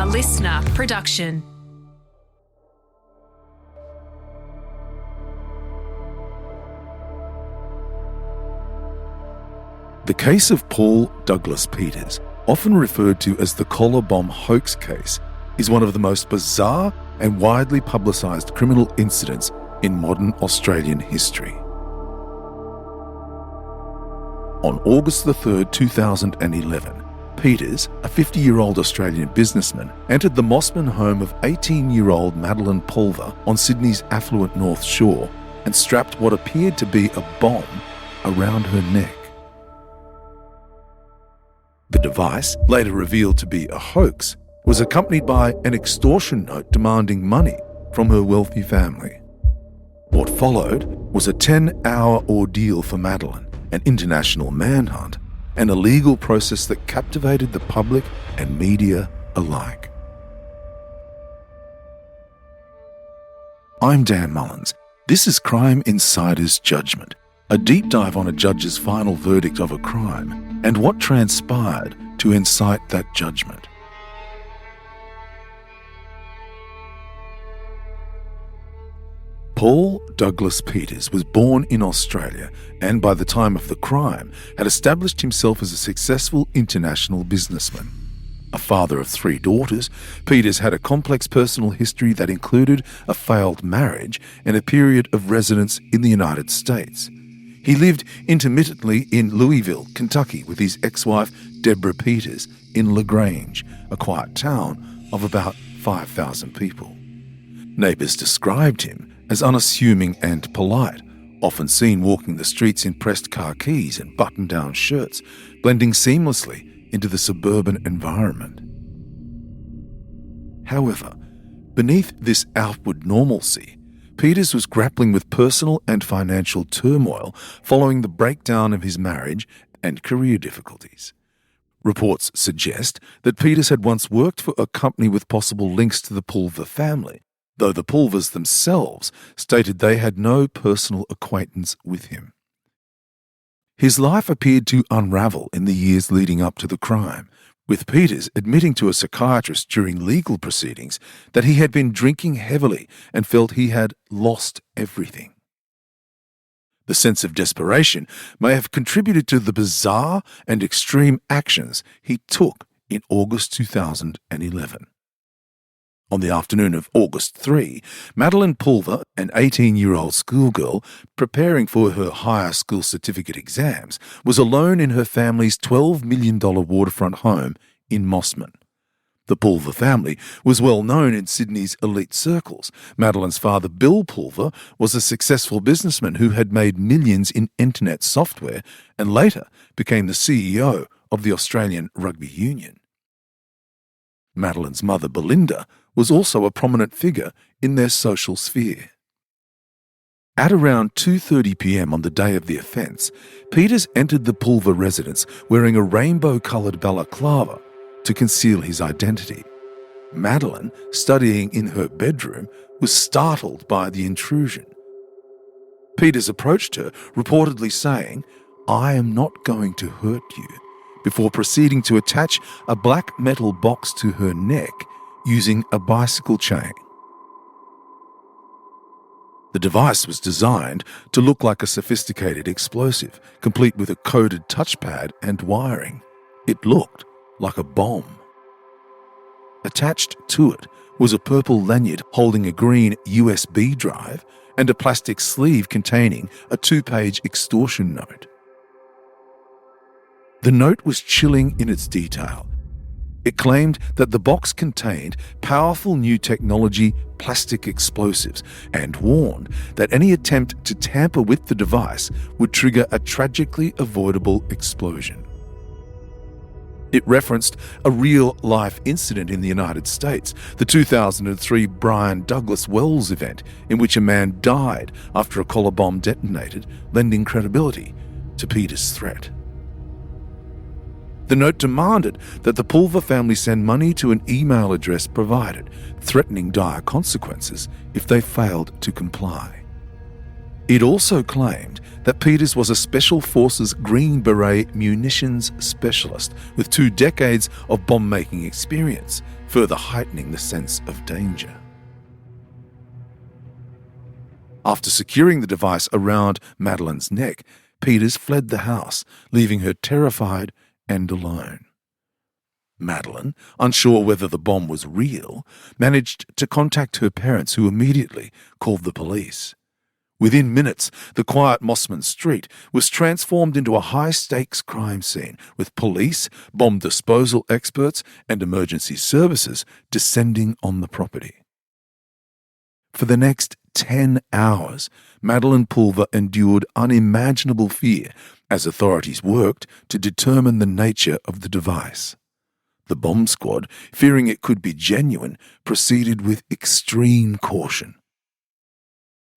LiSTNR production. The case of Paul Douglas Peters, often referred to as the collar bomb hoax case, is one of the most bizarre and widely publicised criminal incidents in modern Australian history. On August 3, 2011, Peters, a 50-year-old Australian businessman, entered the Mosman home of 18-year-old Madeleine Pulver on Sydney's affluent North Shore and strapped what appeared to be a bomb around her neck. The device, later revealed to be a hoax, was accompanied by an extortion note demanding money from her wealthy family. What followed was a 10-hour ordeal for Madeleine, an international manhunt, and a legal process that captivated the public and media alike. I'm Dan Mullins. This is Crime Insider's Judgment, a deep dive on a judge's final verdict of a crime and what transpired to incite that judgment. Paul Douglas Peters was born in Australia and by the time of the crime had established himself as a successful international businessman. A father of 3 daughters, Peters had a complex personal history that included a failed marriage and a period of residence in the United States. He lived intermittently in Louisville, Kentucky with his ex-wife Deborah Peters in LaGrange, a quiet town of about 5,000 people. Neighbours described him as unassuming and polite, often seen walking the streets in pressed khakis and button-down shirts, blending seamlessly into the suburban environment. However, beneath this outward normalcy, Peters was grappling with personal and financial turmoil following the breakdown of his marriage and career difficulties. Reports suggest that Peters had once worked for a company with possible links to the Pulver family, though the Pulvers themselves stated they had no personal acquaintance with him. His life appeared to unravel in the years leading up to the crime, with Peters admitting to a psychiatrist during legal proceedings that he had been drinking heavily and felt he had lost everything. The sense of desperation may have contributed to the bizarre and extreme actions he took in August 2011. On the afternoon of August 3, Madeleine Pulver, an 18-year-old schoolgirl preparing for her higher school certificate exams, was alone in her family's $12 million waterfront home in Mosman. The Pulver family was well known in Sydney's elite circles. Madeleine's father, Bill Pulver, was a successful businessman who had made millions in internet software and later became the CEO of the Australian Rugby Union. Madeleine's mother, Belinda, was also a prominent figure in their social sphere. At around 2:30 p.m. on the day of the offence, Peters entered the Pulver residence wearing a rainbow-coloured balaclava to conceal his identity. Madeleine, studying in her bedroom, was startled by the intrusion. Peters approached her, reportedly saying, "I am not going to hurt you," before proceeding to attach a black metal box to her neck using a bicycle chain. The device was designed to look like a sophisticated explosive, complete with a coded touchpad and wiring. It looked like a bomb. Attached to it was a purple lanyard holding a green USB drive and a plastic sleeve containing a 2-page extortion note. The note was chilling in its detail. It claimed that the box contained powerful new technology plastic explosives and warned that any attempt to tamper with the device would trigger a tragically avoidable explosion. It referenced a real-life incident in the United States, the 2003 Brian Douglas Wells event, in which a man died after a collar bomb detonated, lending credibility to Peters' threat. The note demanded that the Pulver family send money to an email address provided, threatening dire consequences if they failed to comply. It also claimed that Peters was a Special Forces Green Beret munitions specialist with 2 decades of bomb-making experience, further heightening the sense of danger. After securing the device around Madeleine's neck, Peters fled the house, leaving her terrified and alone. Madeleine, unsure whether the bomb was real, managed to contact her parents, who immediately called the police. Within minutes, the quiet Mosman street was transformed into a high-stakes crime scene, with police, bomb disposal experts, and emergency services descending on the property. For the next 10 hours, Madeleine Pulver endured unimaginable fear as authorities worked to determine the nature of the device. The bomb squad, fearing it could be genuine, proceeded with extreme caution.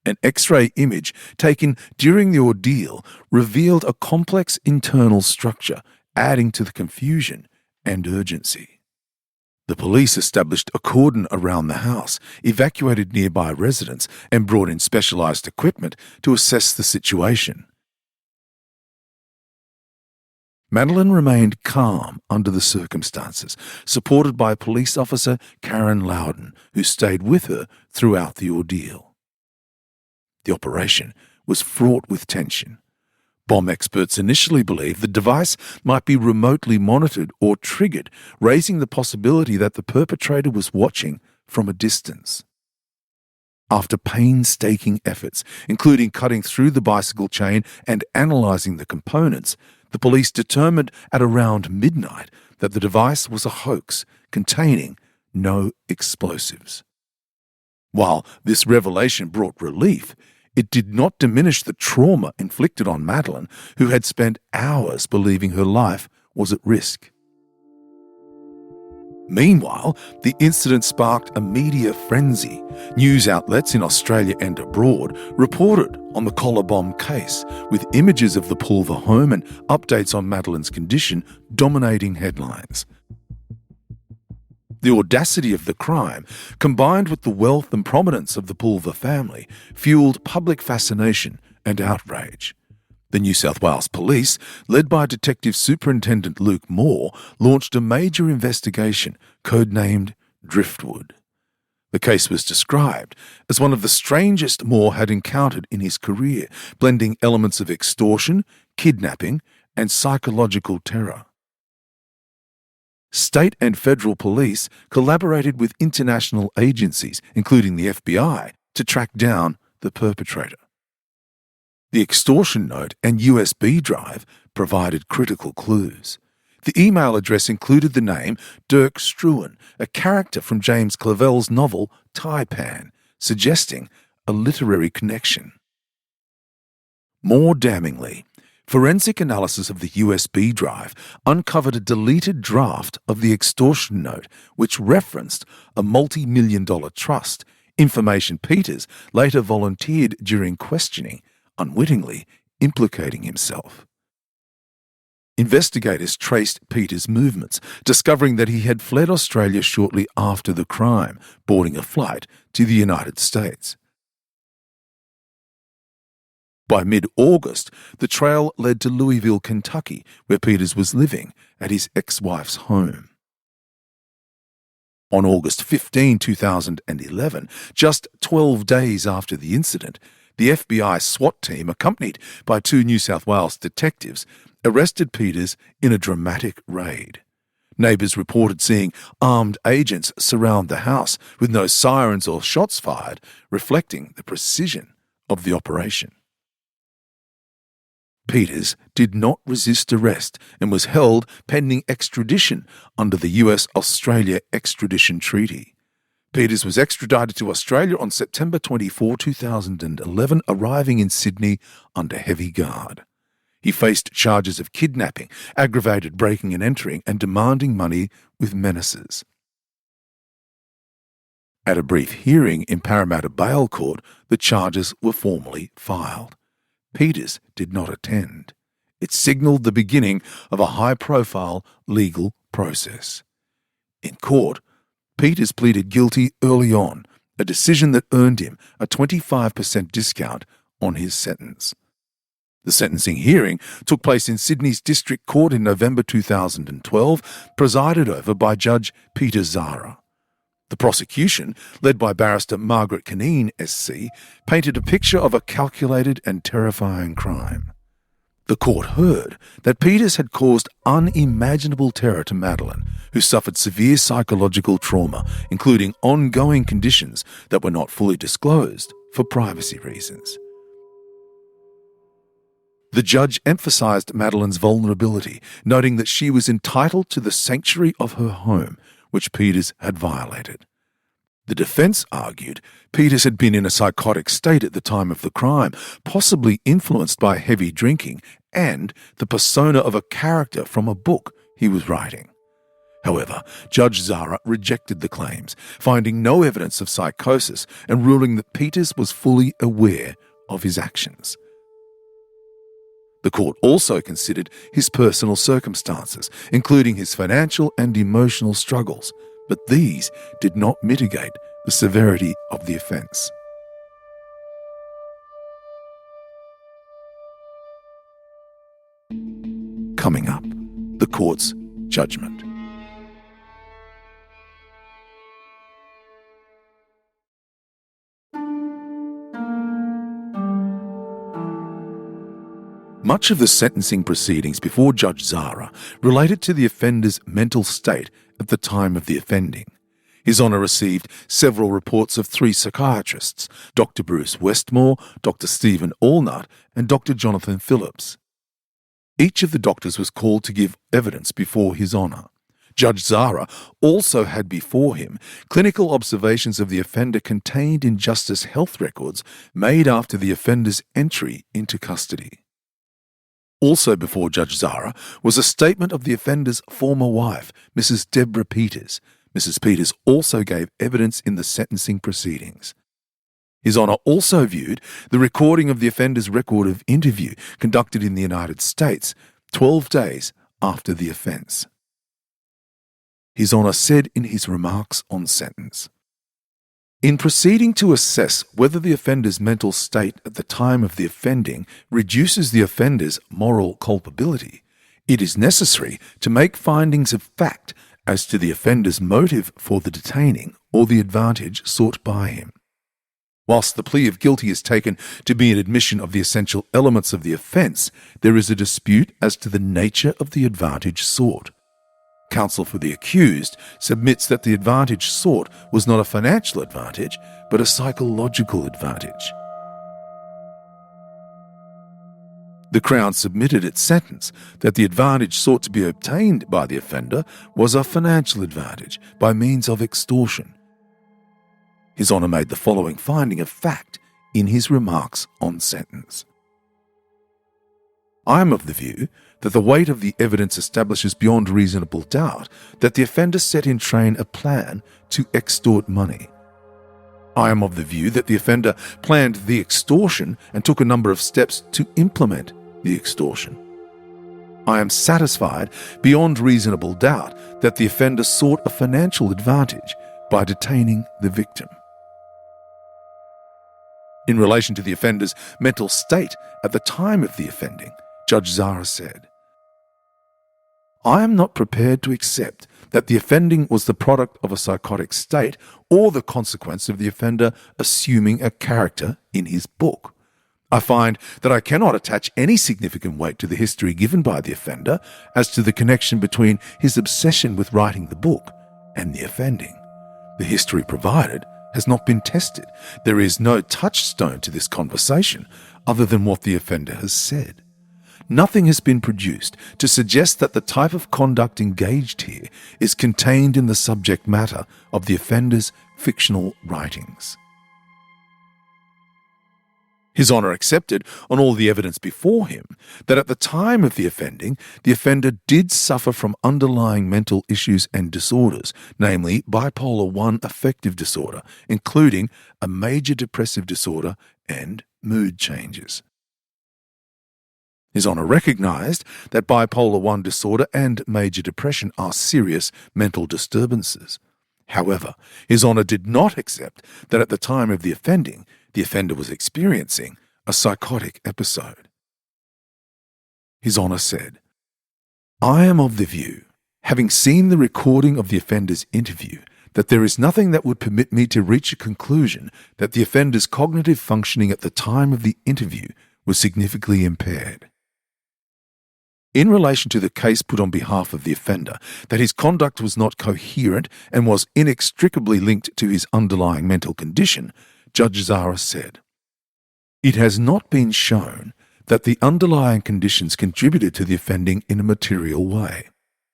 An X-ray image taken during the ordeal revealed a complex internal structure, adding to the confusion and urgency. The police established a cordon around the house, evacuated nearby residents, and brought in specialized equipment to assess the situation. Madeleine remained calm under the circumstances, supported by police officer Karen Loudon, who stayed with her throughout the ordeal. The operation was fraught with tension. Bomb experts initially believed the device might be remotely monitored or triggered, raising the possibility that the perpetrator was watching from a distance. After painstaking efforts, including cutting through the bicycle chain and analysing the components, the police determined at around midnight that the device was a hoax containing no explosives. While this revelation brought relief, it did not diminish the trauma inflicted on Madeleine, who had spent hours believing her life was at risk. Meanwhile, the incident sparked a media frenzy. News outlets in Australia and abroad reported on the collar bomb case, with images of the Pulver home and updates on Madeleine's condition dominating headlines. The audacity of the crime, combined with the wealth and prominence of the Pulver family, fueled public fascination and outrage. The New South Wales Police, led by Detective Superintendent Luke Moore, launched a major investigation codenamed Driftwood. The case was described as one of the strangest Moore had encountered in his career, blending elements of extortion, kidnapping, and psychological terror. State and federal police collaborated with international agencies, including the FBI, to track down the perpetrator. The extortion note and USB drive provided critical clues. The email address included the name Dirk Struan, a character from James Clavell's novel Taipan, suggesting a literary connection. More damningly, forensic analysis of the USB drive uncovered a deleted draft of the extortion note, which referenced a multi-million-dollar trust, information Peters later volunteered during questioning, unwittingly implicating himself. Investigators traced Peters' movements, discovering that he had fled Australia shortly after the crime, boarding a flight to the United States. By mid-August, the trail led to Louisville, Kentucky, where Peters was living at his ex-wife's home. On August 15, 2011, just 12 days after the incident, the FBI SWAT team, accompanied by 2 New South Wales detectives, arrested Peters in a dramatic raid. Neighbours reported seeing armed agents surround the house with no sirens or shots fired, reflecting the precision of the operation. Peters did not resist arrest and was held pending extradition under the US-Australia Extradition Treaty. Peters was extradited to Australia on September 24, 2011, arriving in Sydney under heavy guard. He faced charges of kidnapping, aggravated breaking and entering, and demanding money with menaces. At a brief hearing in Parramatta Bail Court, the charges were formally filed. Peters did not attend. It signalled the beginning of a high-profile legal process. In court, Peters pleaded guilty early on, a decision that earned him a 25% discount on his sentence. The sentencing hearing took place in Sydney's District Court in November 2012, presided over by Judge Peter Zara. The prosecution, led by barrister Margaret Caneen SC, painted a picture of a calculated and terrifying crime. The court heard that Peters had caused unimaginable terror to Madeleine, who suffered severe psychological trauma, including ongoing conditions that were not fully disclosed for privacy reasons. The judge emphasised Madeleine's vulnerability, noting that she was entitled to the sanctuary of her home, which Peters had violated. The defence argued Peters had been in a psychotic state at the time of the crime, possibly influenced by heavy drinking and the persona of a character from a book he was writing. However, Judge Zara rejected the claims, finding no evidence of psychosis and ruling that Peters was fully aware of his actions. The court also considered his personal circumstances, including his financial and emotional struggles, but these did not mitigate the severity of the offence. Coming up, the court's judgment. Much of the sentencing proceedings before Judge Zara related to the offender's mental state at the time of the offending. His Honour received several reports of 3 psychiatrists, Dr. Bruce Westmore, Dr. Stephen Allnut, and Dr. Jonathan Phillips. Each of the doctors was called to give evidence before His Honour. Judge Zara also had before him clinical observations of the offender contained in Justice Health records made after the offender's entry into custody. Also before Judge Zara was a statement of the offender's former wife, Mrs. Deborah Peters. Mrs. Peters also gave evidence in the sentencing proceedings. His Honour also viewed the recording of the offender's record of interview conducted in the United States 12 days after the offence. His Honour said in his remarks on sentence, "In proceeding to assess whether the offender's mental state at the time of the offending reduces the offender's moral culpability, it is necessary to make findings of fact as to the offender's motive for the detaining or the advantage sought by him. Whilst the plea of guilty is taken to be an admission of the essential elements of the offence, there is a dispute as to the nature of the advantage sought. Counsel for the accused submits that the advantage sought was not a financial advantage, but a psychological advantage." The Crown submitted its sentence that the advantage sought to be obtained by the offender was a financial advantage by means of extortion. His Honour made the following finding of fact in his remarks on sentence. "I am of the view that the weight of the evidence establishes beyond reasonable doubt that the offender set in train a plan to extort money. I am of the view that the offender planned the extortion and took a number of steps to implement the extortion. I am satisfied beyond reasonable doubt that the offender sought a financial advantage by detaining the victim." In relation to the offender's mental state at the time of the offending, Judge Zara said, "I am not prepared to accept that the offending was the product of a psychotic state or the consequence of the offender assuming a character in his book. I find that I cannot attach any significant weight to the history given by the offender as to the connection between his obsession with writing the book and the offending. The history provided has not been tested. There is no touchstone to this conversation other than what the offender has said. Nothing has been produced to suggest that the type of conduct engaged here is contained in the subject matter of the offender's fictional writings." His Honour accepted on all the evidence before him that at the time of the offending, the offender did suffer from underlying mental issues and disorders, namely bipolar I affective disorder, including a major depressive disorder and mood changes. His Honour recognised that bipolar I disorder and major depression are serious mental disturbances. However, His Honour did not accept that at the time of the offending, the offender was experiencing a a psychotic episode. His Honour said, "I am of the view, having seen the recording of the offender's interview, that there is nothing that would permit me to reach a conclusion that the offender's cognitive functioning at the time of the interview was significantly impaired. In relation to the case put on behalf of the offender, that his conduct was not coherent and was inextricably linked to his underlying mental condition, Judge Zara said, it has not been shown that the underlying conditions contributed to the offending in a material way.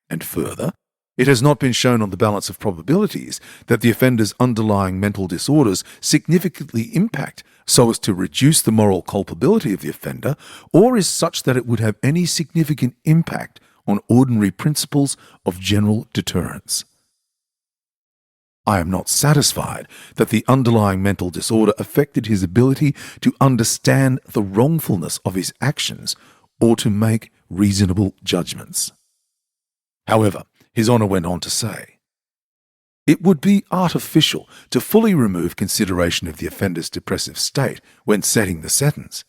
And further, it has not been shown on the balance of probabilities that the offender's underlying mental disorders significantly impact so as to reduce the moral culpability of the offender, or is such that it would have any significant impact on ordinary principles of general deterrence. I am not satisfied that the underlying mental disorder affected his ability to understand the wrongfulness of his actions or to make reasonable judgments." However, His Honour went on to say, "It would be artificial to fully remove consideration of the offender's depressive state when setting the sentence.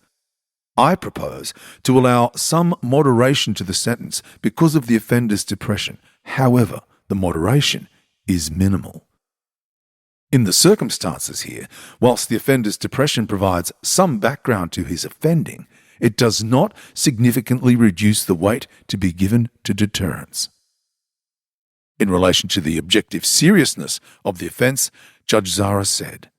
I propose to allow some moderation to the sentence because of the offender's depression. However, the moderation is minimal. In the circumstances here, whilst the offender's depression provides some background to his offending, it does not significantly reduce the weight to be given to deterrence." In relation to the objective seriousness of the offence, Judge Zara said,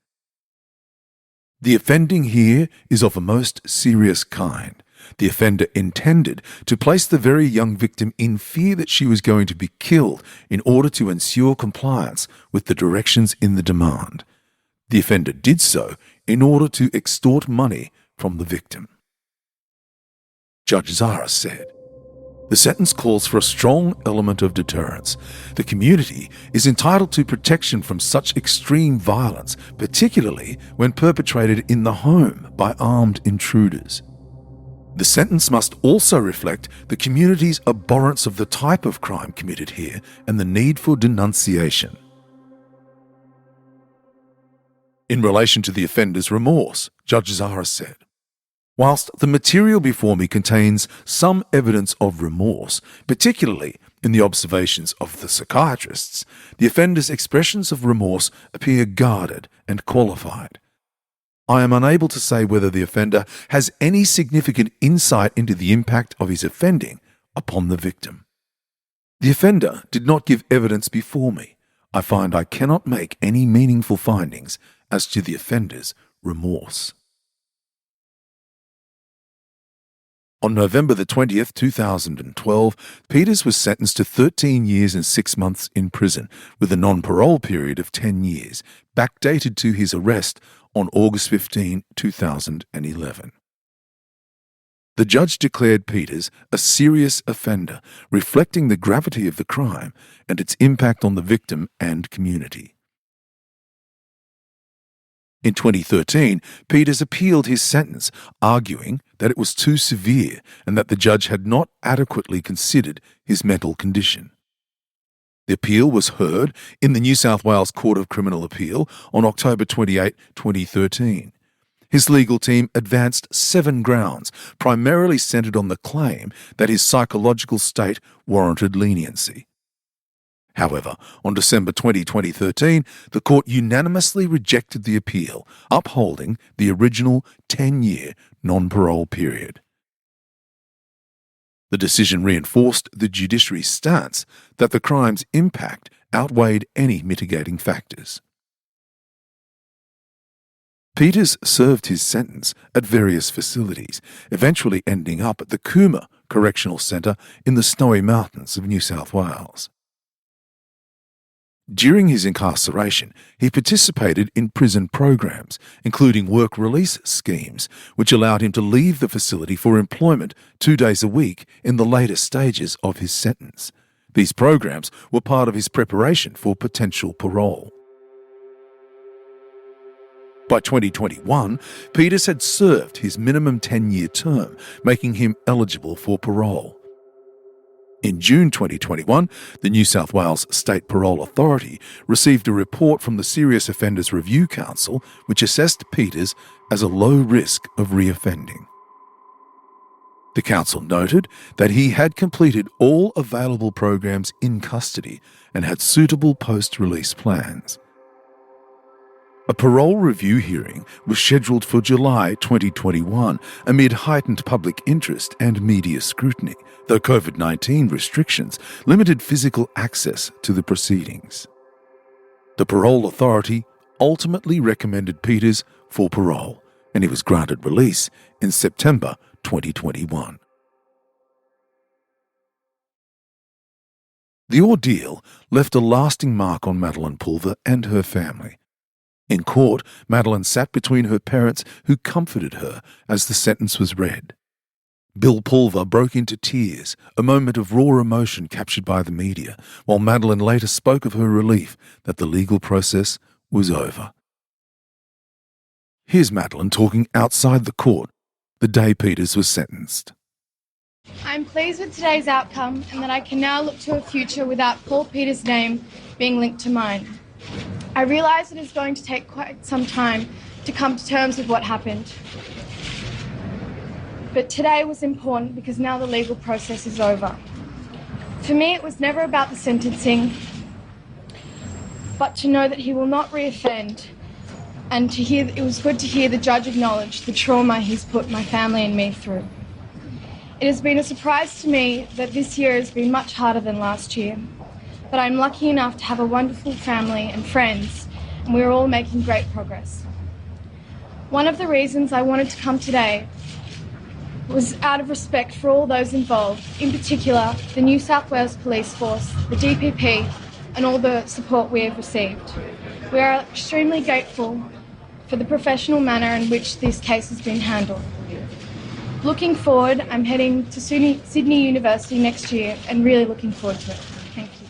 "The offending here is of a most serious kind. The offender intended to place the very young victim in fear that she was going to be killed in order to ensure compliance with the directions in the demand. The offender did so in order to extort money from the victim." Judge Zara said, "The sentence calls for a strong element of deterrence. The community is entitled to protection from such extreme violence, particularly when perpetrated in the home by armed intruders. The sentence must also reflect the community's abhorrence of the type of crime committed here and the need for denunciation." In relation to the offender's remorse, Judge Zara said, "Whilst the material before me contains some evidence of remorse, particularly in the observations of the psychiatrists, the offender's expressions of remorse appear guarded and qualified. I am unable to say whether the offender has any significant insight into the impact of his offending upon the victim. The offender did not give evidence before me. I find I cannot make any meaningful findings as to the offender's remorse." On November the 20th, 2012, Peters was sentenced to 13 years and 6 months in prison with a non-parole period of 10 years, backdated to his arrest on August 15, 2011. The judge declared Peters a serious offender, reflecting the gravity of the crime and its impact on the victim and community. In 2013, Peters appealed his sentence, arguing that it was too severe and that the judge had not adequately considered his mental condition. The appeal was heard in the New South Wales Court of Criminal Appeal on October 28, 2013. His legal team advanced 7 grounds, primarily centred on the claim that his psychological state warranted leniency. However, on December 20, 2013, the court unanimously rejected the appeal, upholding the original 10-year non-parole period. The decision reinforced the judiciary's stance that the crime's impact outweighed any mitigating factors. Peters served his sentence at various facilities, eventually ending up at the Cooma Correctional Centre in the Snowy Mountains of New South Wales. During his incarceration, he participated in prison programs, including work release schemes, which allowed him to leave the facility for employment 2 days a week in the later stages of his sentence. These programs were part of his preparation for potential parole. By 2021, Peters had served his minimum 10-year term, making him eligible for parole. In June 2021, the New South Wales State Parole Authority received a report from the Serious Offenders Review Council which assessed Peters as a low risk of reoffending. The council noted that he had completed all available programs in custody and had suitable post-release plans. A parole review hearing was scheduled for July 2021 amid heightened public interest and media scrutiny, though COVID-19 restrictions limited physical access to the proceedings. The parole authority ultimately recommended Peters for parole, and he was granted release in September 2021. The ordeal left a lasting mark on Madeleine Pulver and her family. In court, Madeleine sat between her parents who comforted her as the sentence was read. Bill Pulver broke into tears, a moment of raw emotion captured by the media, while Madeleine later spoke of her relief that the legal process was over. Here's Madeleine talking outside the court the day Peters was sentenced. I'm pleased with today's outcome and that I can now look to a future without Paul Peters' name being linked to mine. I realise it is going to take quite some time to come to terms with what happened. But today was important because now the legal process is over. For me, it was never about the sentencing, but to know that he will not reoffend, and it was good to hear the judge acknowledge the trauma he's put my family and me through. It has been a surprise to me that this year has been much harder than last year, but I'm lucky enough to have a wonderful family and friends, and we're all making great progress. One of the reasons I wanted to come today was out of respect for all those involved, in particular the New South Wales Police Force, the DPP, and all the support we have received. We are extremely grateful for the professional manner in which this case has been handled. Looking forward, I'm heading to Sydney University next year and really looking forward to it. Thank you.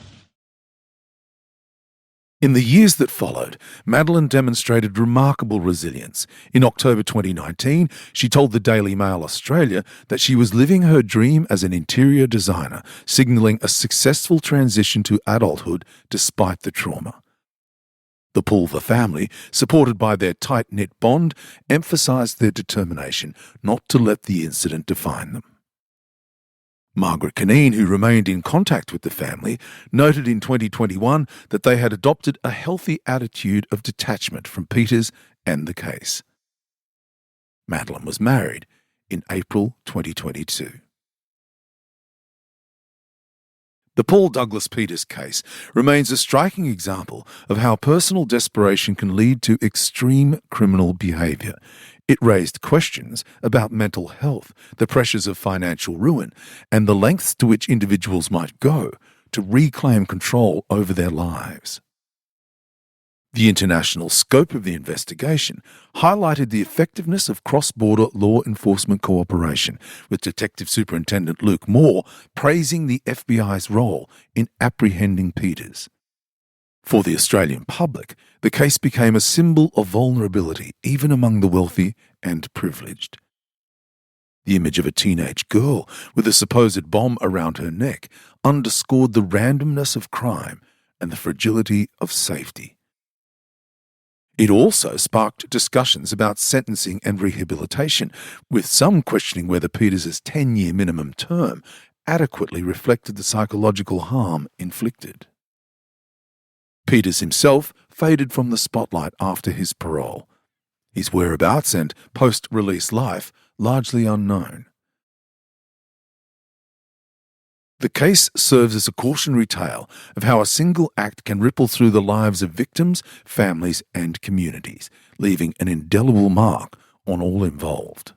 In the years that followed, Madeleine demonstrated remarkable resilience. In October 2019, she told the Daily Mail Australia that she was living her dream as an interior designer, signalling a successful transition to adulthood despite the trauma. The Pulver family, supported by their tight-knit bond, emphasised their determination not to let the incident define them. Margaret Caneen, who remained in contact with the family, noted in 2021 that they had adopted a healthy attitude of detachment from Peters and the case. Madeleine was married in April 2022. The Paul Douglas Peters case remains a striking example of how personal desperation can lead to extreme criminal behaviour. It raised questions about mental health, the pressures of financial ruin, and the lengths to which individuals might go to reclaim control over their lives. The international scope of the investigation highlighted the effectiveness of cross-border law enforcement cooperation, with Detective Superintendent Luke Moore praising the FBI's role in apprehending Peters. For the Australian public, the case became a symbol of vulnerability even among the wealthy and privileged. The image of a teenage girl with a supposed bomb around her neck underscored the randomness of crime and the fragility of safety. It also sparked discussions about sentencing and rehabilitation, with some questioning whether Peters' 10-year minimum term adequately reflected the psychological harm inflicted. Peters himself faded from the spotlight after his parole, his whereabouts and post-release life largely unknown. The case serves as a cautionary tale of how a single act can ripple through the lives of victims, families, and communities, leaving an indelible mark on all involved.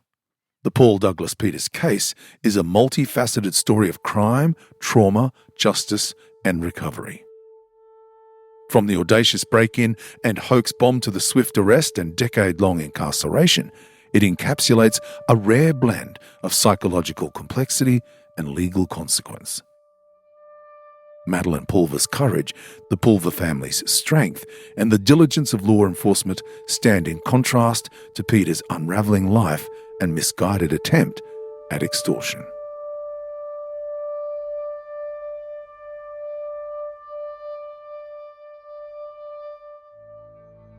The Paul Douglas Peters case is a multifaceted story of crime, trauma, justice, and recovery. From the audacious break-in and hoax bomb to the swift arrest and decade-long incarceration, it encapsulates a rare blend of psychological complexity and legal consequence. Madeleine Pulver's courage, the Pulver family's strength, and the diligence of law enforcement stand in contrast to Peters' unravelling life and misguided attempt at extortion.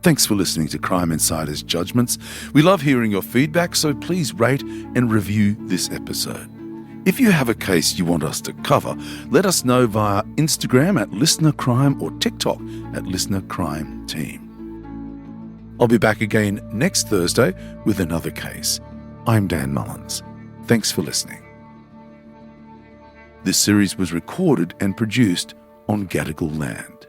Thanks for listening to Crime Insider's Judgements. We love hearing your feedback, so please rate and review this episode. If you have a case you want us to cover, let us know via Instagram at LiSTNR Crime or TikTok at LiSTNR Crime Team. I'll be back again next Thursday with another case. I'm Dan Mullins. Thanks for listening. This series was recorded and produced on Gadigal land.